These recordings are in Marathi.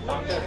नमस्कार,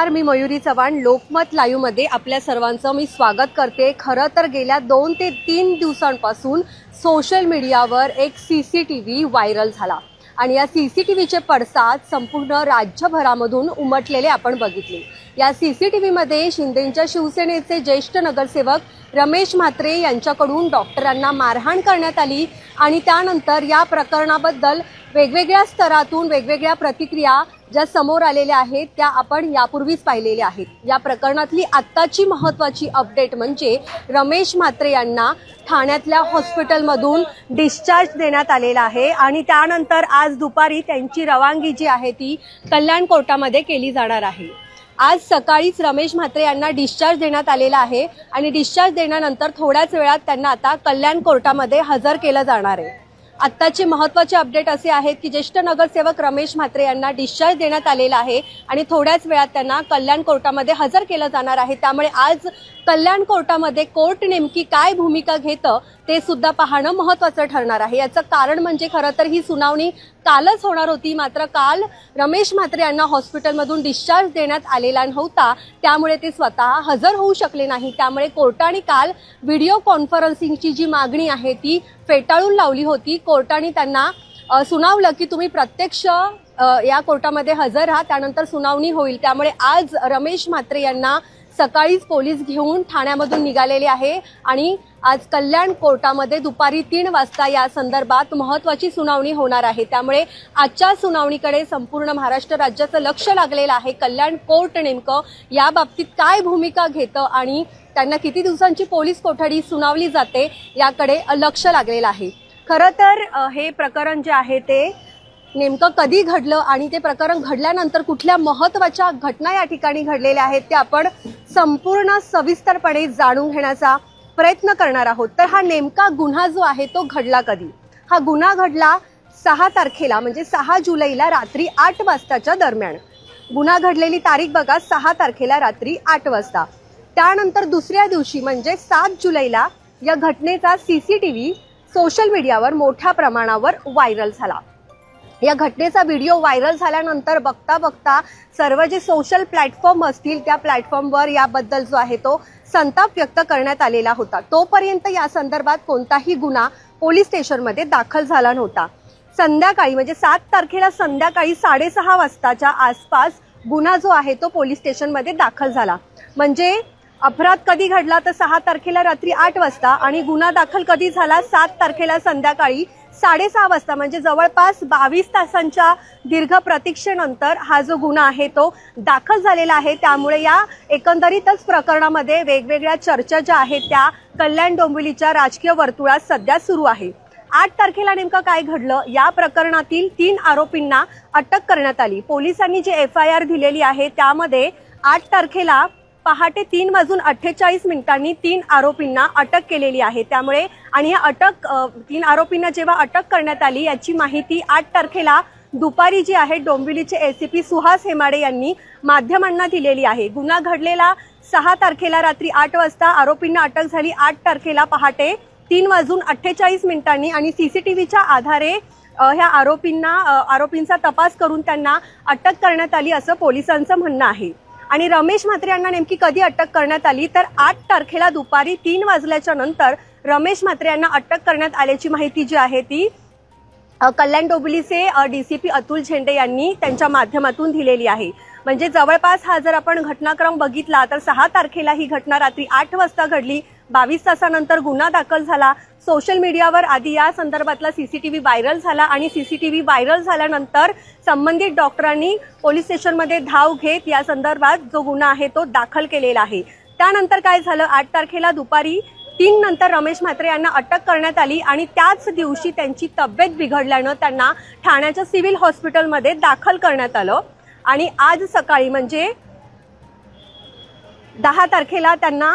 मी मयुरी चव्हाण. लोकमत लाईव्ह मध्ये आपल्या सर्वांचं मी स्वागत करते. खरं तर गेल्या 2 ते 3 दिवसांपासून सोशल मीडियावर एक CCTV व्हायरल झाला आणि या CCTVचे पडसाद संपूर्ण राज्यभरामधून उमटलेले आपण बघितले. या CCTV मध्ये शिंदेंच्या शिवसेनेचे ज्येष्ठ नगरसेवक रमेश म्हात्रे यांच्याकडून डॉक्टरांना मारहाण करण्यात आली आणि त्यानंतर या प्रकरणाबद्दल वेगवेगळ्या स्तरातून वेगवेगळ्या प्रतिक्रिया ज्या समोर आलेल्या आहेत त्या आपण यापूर्वीच पाहिलेल्या आहेत. या प्रकरणातली आत्ताची महत्त्वाची अपडेट म्हणजे रमेश म्हात्रे यांना ठाण्यातल्या हॉस्पिटलमधून डिस्चार्ज देण्यात आलेला आहे आणि त्यानंतर आज दुपारी त्यांची रवानगी जी आहे ती कल्याण कोर्टामध्ये केली जाणार आहे. आज सकाळीच रमेश म्हात्रे यांना डिस्चार्ज देण्यात आलेला आहे आणि डिस्चार्ज देण्यानंतर थोड्याच वेळात त्यांना आता कल्याण कोर्टामध्ये हजर केलं जाणार आहे. आत्ताचे महत्त्वाचे अपडेट असे आहेत की ज्येष्ठ नगरसेवक रमेश म्हात्रे यांना डिस्चार्ज देण्यात आलेला आहे आणि थोड्याच वेळात त्यांना कल्याण कोर्टामध्ये हजर केलं जाणार आहे. त्यामुळे आज कल्याण कोर्टामध्ये कोर्ट नेमकी काय भूमिका घेतं ते सुद्धा पाहणं महत्त्वाचं ठरणार आहे. याचं कारण म्हणजे खरं तर ही सुनावणी कालच होणार होती, मात्र काल रमेश म्हात्रे यांना हॉस्पिटलमधून डिस्चार्ज देण्यात आलेला नव्हता, त्यामुळे ते स्वतः हजर होऊ शकले नाही. त्यामुळे कोर्टाने काल व्हिडिओ कॉन्फरन्सिंगची जी मागणी आहे ती फेटाळून लावली होती. कोर्टाने त्यांना सुनावलं की तुम्ही प्रत्यक्ष या कोर्टामध्ये हजर राहा, त्यानंतर सुनावणी होईल. त्यामुळे आज रमेश म्हात्रे यांना सकाळीच पोलीस घेऊन ठाण्यामधून निघालेले आहे आणि आज कल्याण कोर्टामध्ये दुपारी 3 वाजता या संदर्भात महत्त्वाची सुनावणी होणार आहे. त्यामुळे आजच्या सुनावणीकडे संपूर्ण महाराष्ट्र राज्याचं लक्ष लागलेलं आहे. कल्याण कोर्ट नेमकं या बाबतीत काय भूमिका घेतं आणि त्यांना किती दिवसांची पोलीस कोठडी सुनावली जाते याकडे लक्ष लागलेलं आहे. खरं तर हे प्रकरण जे आहे ते नेमकं कधी घडलं आणि ते प्रकरण घडल्यानंतर कुठल्या महत्त्वाच्या घटना या ठिकाणी घडलेल्या आहेत ते आपण संपूर्ण सविस्तरपणे जाणून घेण्याचा प्रयत्न करणार आहोत. तर हा नेमका गुन्हा जो आहे तो घडला कधी? हा गुन्हा घडला 6 तारखेला म्हणजे 6 जुलैला रात्री 8 वाजताच्या दरम्यान. गुन्हा घडलेली तारीख बघा, 6 तारखेला रात्री 8 वाजता. त्यानंतर दुसऱ्या दिवशी म्हणजे 7 जुलैला या घटनेचा CCTV सोशल मीडियावर मोठ्या प्रमाणावर व्हायरल झाला. या घटनेचा व्हिडिओ व्हायरल झाल्यानंतर बघता बघता सर्व जे सोशल प्लॅटफॉर्म असतील त्या प्लॅटफॉर्मवर याबद्दल जो आहे तो संताप व्यक्त करण्यात आलेला होता. तोपर्यंत या संदर्भात कोणताही गुन्हा पोलीस स्टेशनमध्ये दाखल झाला नव्हता. संध्याकाळी म्हणजे 7 तारखेला संध्याकाळी 6:30 वाजताच्या आसपास गुन्हा जो आहे तो पोलीस स्टेशनमध्ये दाखल झाला. म्हणजे अपराध कधी घडला तर 6 तारखेला रात्री 8 वाजता आणि गुन्हा दाखल कधी झाला 7 तारखेला संध्याकाळी 6:30 वाजता. म्हणजे जवळपास 22 तासांच्या दीर्घ प्रतीक्षेनंतर हा जो गुन्हा आहे तो दाखल झालेला आहे. त्यामुळे या एकंदरीतच प्रकरणामध्ये वेगवेगळ्या चर्चा ज्या आहेत त्या कल्याण डोंबिवलीच्या राजकीय वर्तुळात सध्या सुरू आहे. 8 तारखेला नेमकं काय घडलं? या प्रकरणातील 3 आरोपींना अटक करण्यात आली. पोलिसांनी जी FIR दिलेली आहे त्यामध्ये 8 तारखेला पहाटे 3:48 3 आरोपींना अटक केलेली आहे. त्यामुळे आणि या 3 आरोपींना जेव्हा अटक करण्यात आली याची माहिती 8 तारखेला दुपारी जी आहे डोंबिवलीचे ACP सुहास हेमाडे यांनी माध्यमांना दिलेली आहे. गुन्हा घडलेला 6 तारखेला रात्री 8 वाजता, आरोपींना अटक झाली 8 तारखेला पहाटे 3:48 आणि CCTVच्या आधारे ह्या आरोपींचा तपास करून त्यांना अटक करण्यात आली असं पोलिसांचं म्हणणं आहे. आणि रमेश म्हात्रे यांना नेमकी कधी अटक करण्यात आली तर 8 तारखेला दुपारी 3 वाजल्याच्या नंतर रमेश म्हात्रे यांना अटक करण्यात आल्याची माहिती जी आहे ती कल्याण डोंबिवलीचे DCP अतुल झेंडे यांनी त्यांच्या माध्यमातून दिलेली आहे. म्हणजे जवळपास हा जर आपण घटनाक्रम बघितला तर 6 तारखेला ही घटना रात्री 8 वाजता घडली. 22 तासानंतर गुन्हा दाखल झाला. सोशल मीडियावर आधी या संदर्भातला CCTV व्हायरल झाला आणि CCTV व्हायरल झाल्यानंतर संबंधित डॉक्टरांनी पोलीस स्टेशनमध्ये धाव घेत या संदर्भात जो गुन्हा आहे तो दाखल केलेला आहे. त्यानंतर काय झालं? 8 तारखेला दुपारी 3 नंतर रमेश म्हात्रे यांना अटक करण्यात आली आणि त्याच दिवशी त्यांची तब्येत बिघडल्यानं त्यांना ठाण्याच्या सिव्हिल हॉस्पिटलमध्ये दाखल करण्यात आलं. आणि आज सकाळी म्हणजे 10 तारखेला त्यांना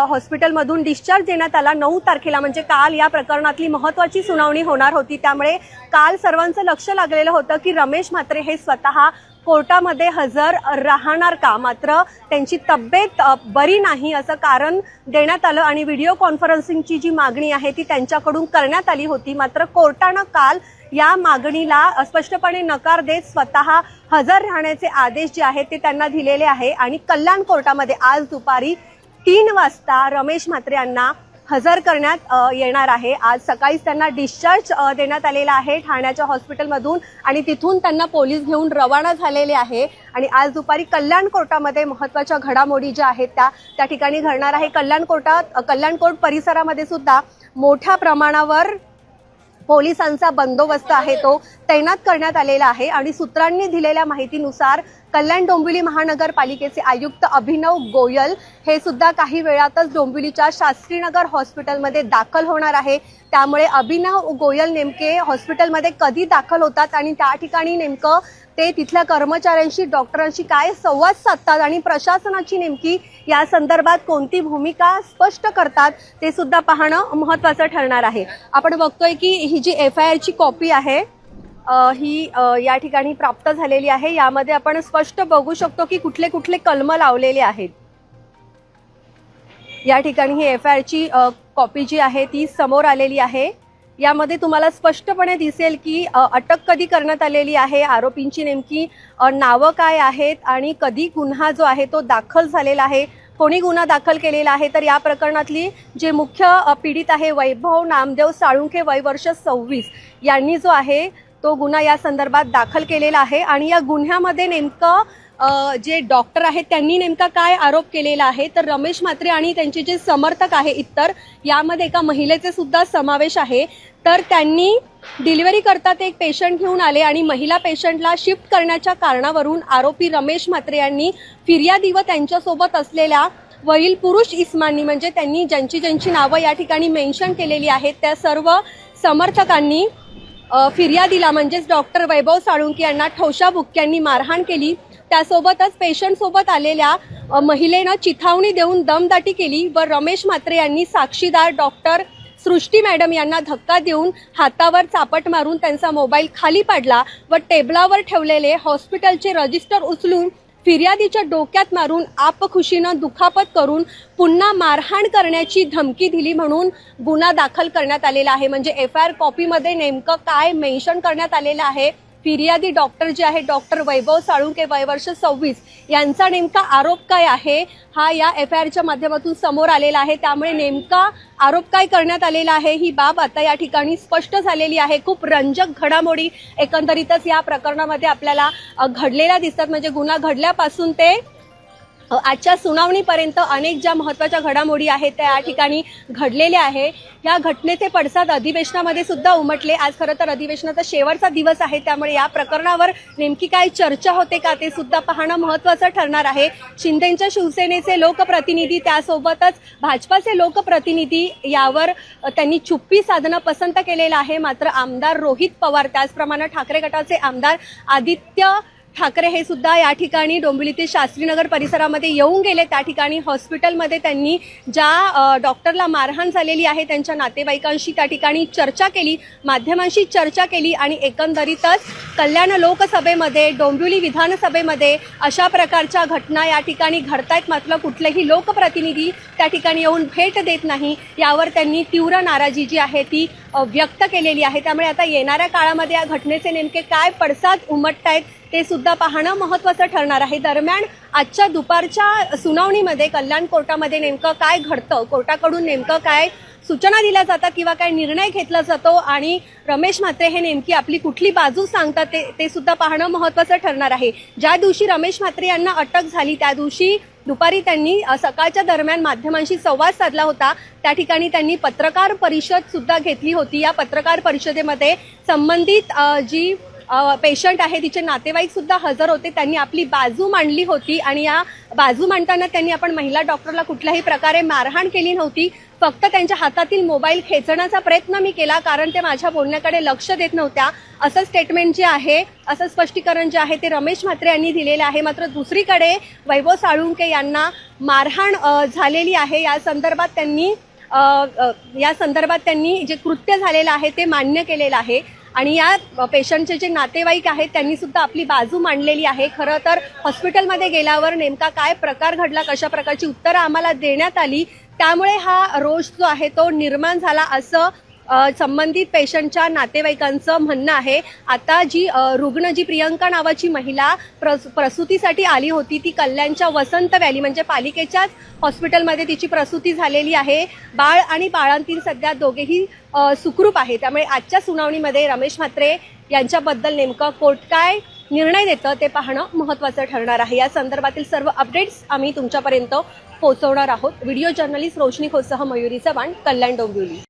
हॉस्पिटलमधून डिस्चार्ज देण्यात आला. 9 तारखेला म्हणजे काल या प्रकरणातली महत्त्वाची सुनावणी होणार होती. त्यामुळे काल सर्वांचं लक्ष लागलेलं होतं की रमेश म्हात्रे हे स्वतः कोर्टामध्ये हजर राहणार का. मात्र त्यांची तब्येत बरी नाही असं कारण देण्यात आलं आणि व्हिडिओ कॉन्फरन्सिंगची जी मागणी आहे ती त्यांच्याकडून करण्यात आली होती. मात्र कोर्टानं काल या मागणीला स्पष्टपणे नकार देत स्वतः हजर राहण्याचे आदेश जे आहेत ते त्यांना दिलेले आहे आणि कल्याण कोर्टामध्ये आज दुपारी 3 वाजता रमेश म्हात्रे यांना हजर करण्यात येणार आहे. आज सकाळीच त्यांना डिस्चार्ज देण्यात आलेला आहे ठाण्याच्या हॉस्पिटलमधून आणि तिथून त्यांना पोलीस घेऊन रवाना झालेले आहे आणि आज दुपारी कल्याण कोर्टामध्ये महत्त्वाच्या घडामोडी ज्या आहेत त्या ठिकाणी घडणार आहे. कल्याण कोर्ट परिसरामध्ये सुद्धा मोठ्या प्रमाणावर पोलिसांचा बंदोबस्त आहे तो तैनात करण्यात आलेला आहे आणि सूत्रांनी दिलेल्या माहितीनुसार कल्याण डोंबिवली महानगरपालिकेचे आयुक्त अभिनव गोयल हे सुद्धा काही वेळातच डोंबिवलीच्या शास्त्रीनगर हॉस्पिटलमध्ये दाखल होणार आहे. त्यामुळे अभिनव गोयल नेमके हॉस्पिटलमध्ये कधी दाखल होतात आणि त्या ठिकाणी नेमकं ते तिथल्या कर्मचाऱ्यांशी डॉक्टरांशी काय संवाद साधतात आणि प्रशासनाची नेमकी या संदर्भात कोणती भूमिका स्पष्ट करतात ते सुद्धा पाहणं महत्त्वाचं ठरणार आहे. आपण बघतोय की ही जी FIR ची कॉपी आहे ही या ठिकाणी प्राप्त झालेली आहे. यामध्ये आपण स्पष्ट बघू शकतो की कुठले कुठले कलम लावलेले आहेत. या ठिकाणी ही FIR ची कॉपी जी आहे ती समोर आलेली आहे. यामध्ये तुम्हाला स्पष्टपणे दिसेल की अटक कधी करण्यात आलेली आहे, आरोपींची नेमकी नावं काय आहेत आणि कधी गुन्हा जो आहे तो दाखल झालेला आहे, कोणी गुन्हा दाखल केलेला आहे. तर या प्रकरणातली जे मुख्य पीडित आहे वैभव नामदेव साळुंखे वय वर्ष 26 यांनी जो आहे तो गुन्हा या संदर्भात दाखल केलेला आहे आणि या गुन्ह्यामध्ये नेमकं जे डॉक्टर आहेत त्यांनी नेमका काय आरोप केलेला आहे. तर रमेश म्हात्रे आणि त्यांचे जे समर्थक आहे इतर यामध्ये एका महिलेचे सुद्धा समावेश आहे. तर त्यांनी डिलिव्हरी करतात एक पेशंट घेऊन आले आणि महिला पेशंटला शिफ्ट करण्याच्या कारणावरून आरोपी रमेश म्हात्रे यांनी फिर्यादी व त्यांच्यासोबत असलेल्या वरील पुरुष इस्मांनी म्हणजे त्यांनी ज्यांची नावं या ठिकाणी मेन्शन केलेली आहेत त्या सर्व समर्थकांनी फिर्यादीला म्हणजेच डॉक्टर वैभव साळुंके यांना ठोशा बुक्क्यांनी मारहाण केली. त्यासोबतच पेशंट सोबत आलेल्या महिलेनं चिथावणी देऊन दमदाटी केली व रमेश म्हात्रे यांनी साक्षीदार डॉक्टर सृष्टी मॅडम यांना धक्का देऊन हातावर चापट मारून त्यांचा मोबाईल खाली पाडला व टेबलावर ठेवलेले हॉस्पिटलचे रजिस्टर उचलून फिर्यादीच्या डोक्यात मारून आपखुशीनं दुखापत करून पुन्हा मारहाण करण्याची धमकी दिली म्हणून गुन्हा दाखल करण्यात आलेला आहे. म्हणजे FIR कॉपीमध्ये नेमकं काय मेन्शन करण्यात आलेलं आहे. फिर्यादी डॉक्टर जे आहे डॉक्टर वैभव साळुंके वय वर्ष 26 यांचा नेमका आरोप काय आहे हा या FIRच्या माध्यमातून समोर आलेला आहे. त्यामुळे नेमका आरोप काय करण्यात आलेला आहे ही बाब आता या ठिकाणी स्पष्ट झालेली आहे. खूप रंजक घडामोडी एकंदरीतच या प्रकरणामध्ये आपल्याला घडलेल्या दिसतात. म्हणजे गुन्हा घडल्यापासून ते आजच्या सुनावणीपर्यंत अनेक ज्या महत्त्वाच्या घडामोडी आहेत त्या या ठिकाणी घडलेल्या आहे. या घटनेचे पडसाद अधिवेशनामध्ये सुद्धा उमटले. आज खरं तर अधिवेशनाचा शेवटचा दिवस आहे त्यामुळे या प्रकरणावर नेमकी काय चर्चा होते का ते सुद्धा पाहणं महत्त्वाचं ठरणार आहे. शिंदेंच्या शिवसेनेचे लोकप्रतिनिधी त्यासोबतच भाजपाचे लोकप्रतिनिधी यावर त्यांनी चुप्पी साधणं पसंत केलेलं आहे. मात्र आमदार रोहित पवार त्याचप्रमाणे ठाकरे गटाचे आमदार आदित्य ठाकरे हे सुद्धा या ठिकाणी डोंबिवली शास्त्रीनगर परिसरामध्ये येऊन गेले. त्या ठिकाणी हॉस्पिटलमध्ये त्यांनी ज्या डॉक्टरला मारहाण झालेली आहे त्यांच्या नातेवाईकांशी त्या ठिकाणी चर्चा केली, माध्यमांशी चर्चा केली आणि एकंदरीतच कल्याण लोकसभेमध्ये डोंबिवली विधानसभेमध्ये अशा प्रकारच्या घटना या ठिकाणी घडतायत मात्र कुठलेही लोकप्रतिनिधी त्या ठिकाणी येऊन भेट देत नाही यावर त्यांनी तीव्र नाराजी जी आहे ती व्यक्त केलेली आहे. त्यामुळे आता येणाऱ्या काळामध्ये या घटनेचे नेमके काय पडसाद उमटतायत ते सुद्धा पाहणं महत्त्वाचं ठरणार आहे. दरम्यान आजच्या दुपारच्या सुनावणीमध्ये कल्याण कोर्टामध्ये नेमकं काय घडतं, कोर्टाकडून नेमकं काय सूचना दिल्या जातात किंवा काय निर्णय घेतला जातो आणि रमेश म्हात्रे हे नेमकी आपली कुठली बाजू सांगतात ते सुद्धा पाहणं महत्त्वाचं ठरणार आहे. ज्या दिवशी रमेश म्हात्रे यांना अटक झाली त्या दिवशी दुपारी त्यांनी सकाळच्या दरम्यान माध्यमांशी संवाद साधला होता. त्या ठिकाणी त्यांनी पत्रकार परिषद सुद्धा घेतली होती. या पत्रकार परिषदेमध्ये संबंधित जी पेशंट आहे तिचे नातेवाईक सुद्धा हजर होते. त्यांनी आपली बाजू मांडली होती आणि या बाजू मांडताना त्यांनी आपण महिला डॉक्टरला कुठल्याही प्रकारे मारहाण केली नव्हती. फक्त त्यांच्या हातातील मोबाईल खेचण्याचा प्रयत्न मी केला कारण ते माझ्या बोलण्याकडे लक्ष देत नव्हत्या, असं स्टेटमेंट जे आहे, असं स्पष्टीकरण जे आहे ते रमेश म्हात्रे यांनी दिलेलं आहे. मात्र दुसरीकडे वैभव साळुंखे यांना मारहाण झालेली आहे. या संदर्भात त्यांनी जे कृत्य झालेलं आहे ते मान्य केलेलं आहे आणि या पेशंटचे जे नातेवाईक आहेत त्यांनी सुद्धा आपली बाजू मांडलेली आहे. खरं तर हॉस्पिटलमध्ये गेल्यावर नेमका काय प्रकार घडला, कशा प्रकारची उत्तरं आम्हाला देण्यात आली, त्यामुळे हा रोष जो आहे तो निर्माण झाला असं संबंधित पेशंटच्या नातेवाईकांचं म्हणणं आहे. आता जी रुग्ण जी प्रियंका नावाची महिला प्रसूतीसाठी आली होती ती कल्याणच्या वसंत व्हॅली म्हणजे पालिकेच्याच हॉस्पिटलमध्ये तिची प्रसूती झालेली आहे. बाळ आणि बाळंतीण सध्या दोघेही सुखरूप आहे. त्यामुळे आजच्या सुनावणीमध्ये रमेश म्हात्रे यांच्याबद्दल नेमकं कोर्ट काय निर्णय देतं ते पाहणं महत्त्वाचं ठरणार आहे. या संदर्भातील सर्व अपडेट्स आम्ही तुमच्यापर्यंत पोहोचवणार आहोत. व्हिडिओ जर्नलिस्ट रोशनी खोसह मयुरी चव्हाण, कल्याण डोंबिवली.